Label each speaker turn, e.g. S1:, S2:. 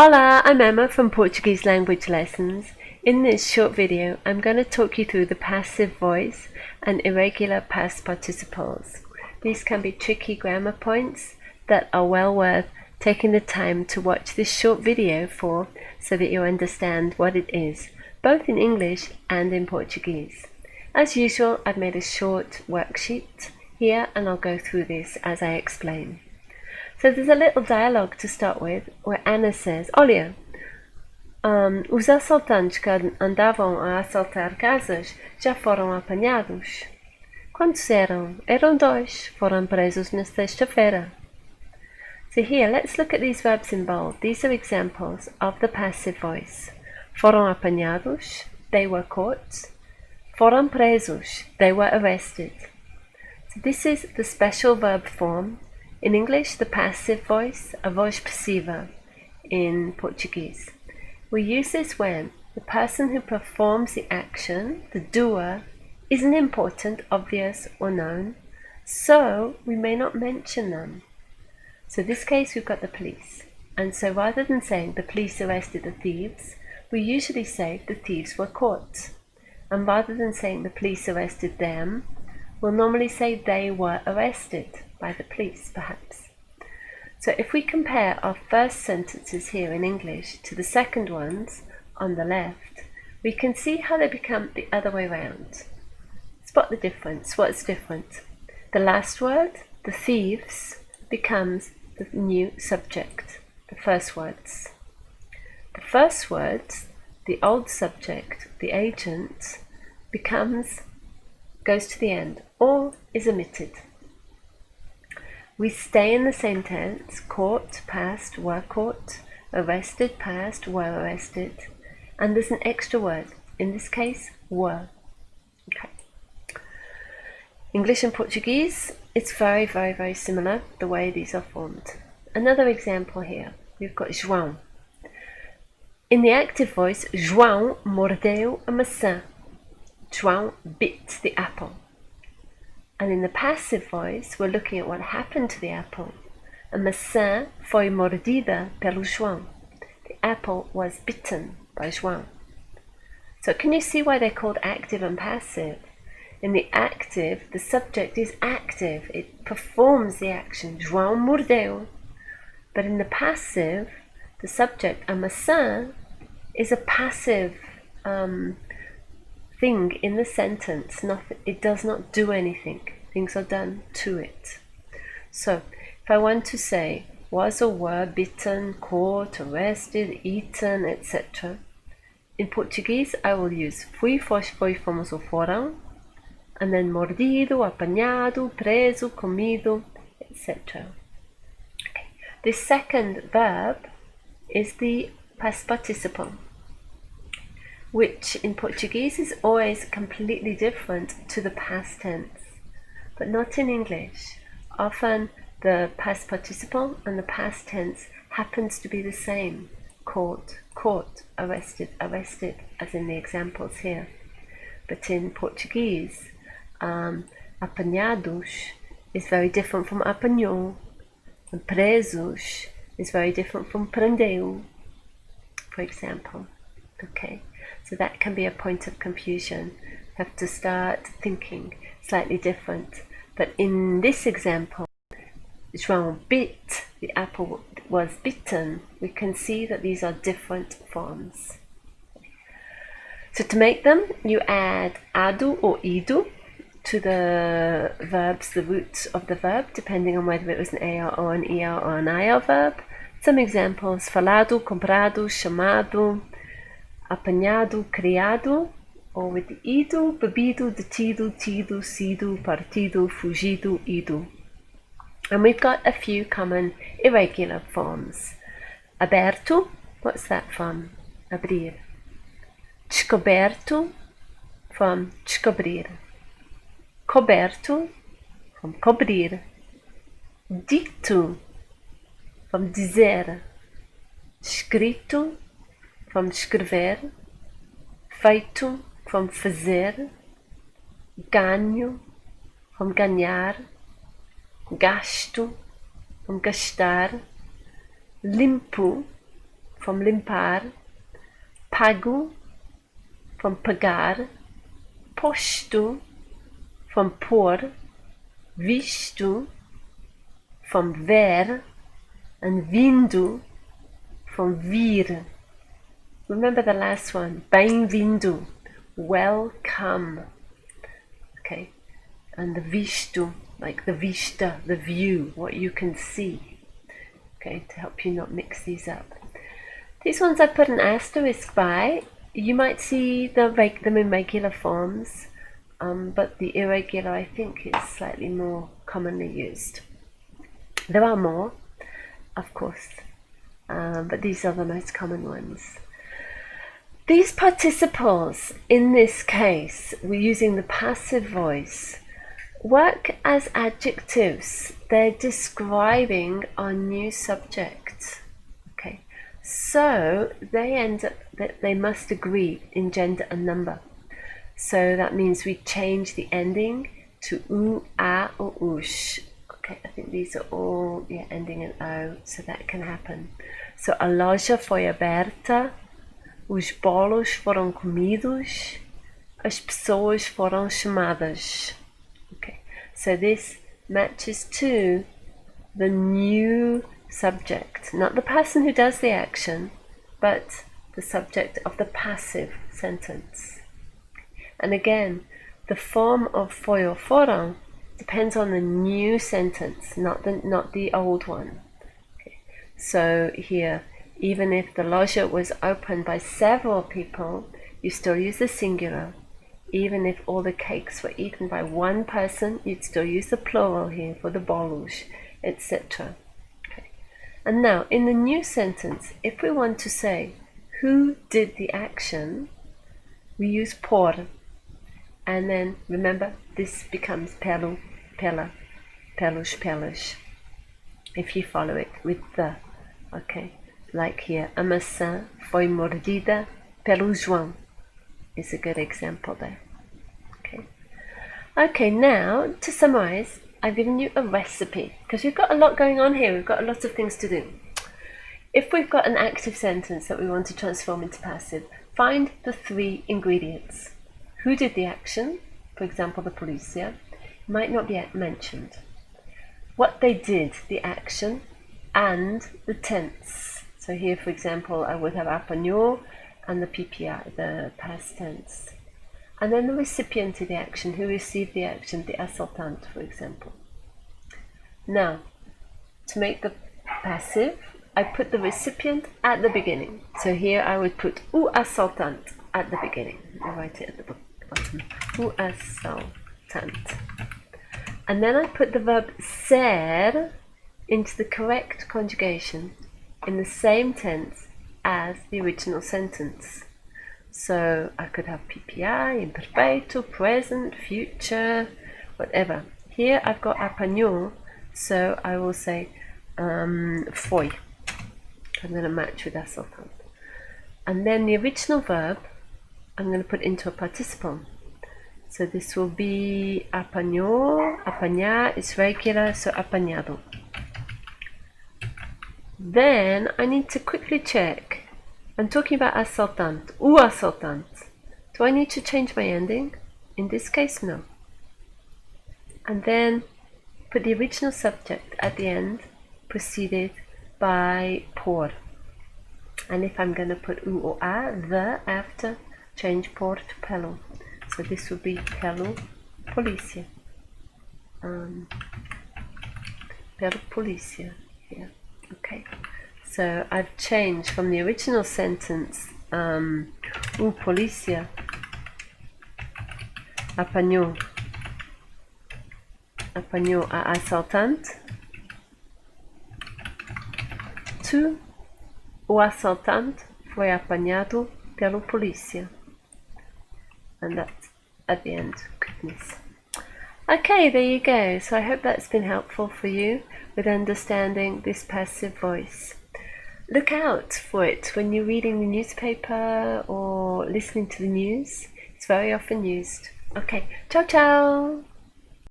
S1: Hola, I'm Emma from Portuguese Language Lessons. In this short video, I'm going to talk you through the passive voice and irregular past participles. These can be tricky grammar points that are well worth taking the time to watch this short video for so that you understand what it is, both in English and in Portuguese. As usual, I've made a short worksheet here and I'll go through this as I explain. So there's a little dialogue to start with where Anna says, Olha, os assaltantes que andavam a assaltar casas já foram apanhados. Quantos eram? Eram 2. Foram presos na sexta-feira. So here, let's look at these verbs in bold. These are examples of the passive voice. Foram apanhados, they were caught. Foram presos, they were arrested. So this is the special verb form. In English, the passive voice, a voz passiva in Portuguese. We use this when the person who performs the action, the doer, isn't important, obvious, or known, so we may not mention them. So in this case, we've got the police. And so rather than saying the police arrested the thieves, we usually say the thieves were caught. And rather than saying the police arrested them, we'll normally say they were arrested by the police, perhaps. So if we compare our first sentences here in English to the second ones on the left, we can see how they become the other way around. Spot the difference. What's different? The last word, the thieves, becomes the new subject, the first words. The first words, the old subject, the agent, goes to the end, or is omitted. We stay in the same tense, caught, past, were caught, arrested, past, were arrested, and there's an extra word, in this case, were. Okay. English and Portuguese, it's very, very, very similar, the way these are formed. Another example here, we've got João. In the active voice, João mordeu a maçã. João bit the apple. And in the passive voice, we're looking at what happened to the apple. A maçã foi mordida pelo João. The apple was bitten by João. So can you see why they're called active and passive? In the active, the subject is active. It performs the action. João mordeu. But in the passive, the subject, a maçã, is a passive thing in the sentence. It does not do anything. Things are done to it. So if I want to say was or were bitten, caught, arrested, eaten, etc. In Portuguese I will use fui, foi, fomos ou foram, and then mordido, apanhado, preso, comido, etc. Okay. The second verb is the past participle, which in Portuguese is always completely different to the past tense, but not in English. Often the past participle and the past tense happens to be the same. Caught, caught, arrested, arrested, as in the examples here. But in Portuguese, apanhados is very different from apanhou, and presos is very different from prendeu, for example. Okay. So that can be a point of confusion. You have to start thinking slightly different. But in this example, João bit, the apple was bitten, we can see that these are different forms. So to make them, you add ado or ido to the verbs, the roots of the verb, depending on whether it was an AR or an ER or an IR verb. Some examples, falado, comprado, chamado, apanhado, criado, or with the ido, bebido, detido, tido, sido, partido, fugido, ido. And we've got a few common irregular forms. Aberto, what's that from? Abrir. Descoberto, from descobrir. Coberto, from cobrir. Dito, from dizer. Escrito, from escrever, feito, from fazer, ganho, from ganhar, gasto, from gastar, limpo, from limpar, pago, from pagar, posto, from pôr, visto, from ver, and vindo, from vir. Remember the last one, bem-vindo, welcome. Okay, and the visto, like the vista, the view, what you can see. Okay, to help you not mix these up. These ones I put an asterisk by. You might see them in regular forms, but the irregular I think is slightly more commonly used. There are more, of course, but these are the most common ones. These participles, in this case, we're using the passive voice, work as adjectives. They're describing our new subject. Okay, so they end up that they must agree in gender and number. So that means we change the ending to u, a, or ush. Okay, I think these are all ending in o, so that can happen. So a loja foi aberta, os bolos foram comidos, as pessoas foram chamadas. Okay, so this matches to the new subject, not the person who does the action, but the subject of the passive sentence. And again, the form of foi or foram depends on the new sentence, not the old one. Okay. So here, even if the loja was opened by several people, you still use the singular. Even if all the cakes were eaten by one person, you'd still use the plural here for the bolos, etc. Okay. And now, in the new sentence, if we want to say who did the action, we use por. And then, remember, this becomes pelo, pela, pelos, pelas, if you follow it with the. Okay. Like here, a maçã foi mordida pelo João is a good example there. Okay. Okay, now to summarize, I've given you a recipe because we've got a lot going on here. We've got a lot of things to do. If we've got an active sentence that we want to transform into passive, find the 3 ingredients. Who did the action? For example, the polícia might not be mentioned. What they did, the action, and the tense. So here, for example, I would have apanhou and the PPI, the past tense. And then the recipient of the action, who received the action, the assaltante, for example. Now, to make the passive, I put the recipient at the beginning. So here I would put o assaltante at the beginning. I write it at the bottom. O assaltante. And then I put the verb ser into the correct conjugation in the same tense as the original sentence. So I could have PPI, imperfeito, present, future, whatever. Here I've got apanhou, so I will say foi. I'm going to match with assaltante. And then the original verb I'm going to put into a participle. So this will be apanhou, apanhar is regular, so apanhado. Then I need to quickly check. I'm talking about assaltante, o assaltante. Do I need to change my ending? In this case, no. And then put the original subject at the end, preceded by por. And if I'm going to put u or a, the after, change por to pelo. So this would be pelo polícia. Pelo polícia here. Okay, so I've changed from the original sentence o polícia apanhou a assaltante to o assaltante foi apanhado pelo polícia. And that's at the end. Goodness. Okay, there you go. So I hope that's been helpful for you with understanding this passive voice. Look out for it when you're reading the newspaper or listening to the news. It's very often used. Okay, ciao ciao!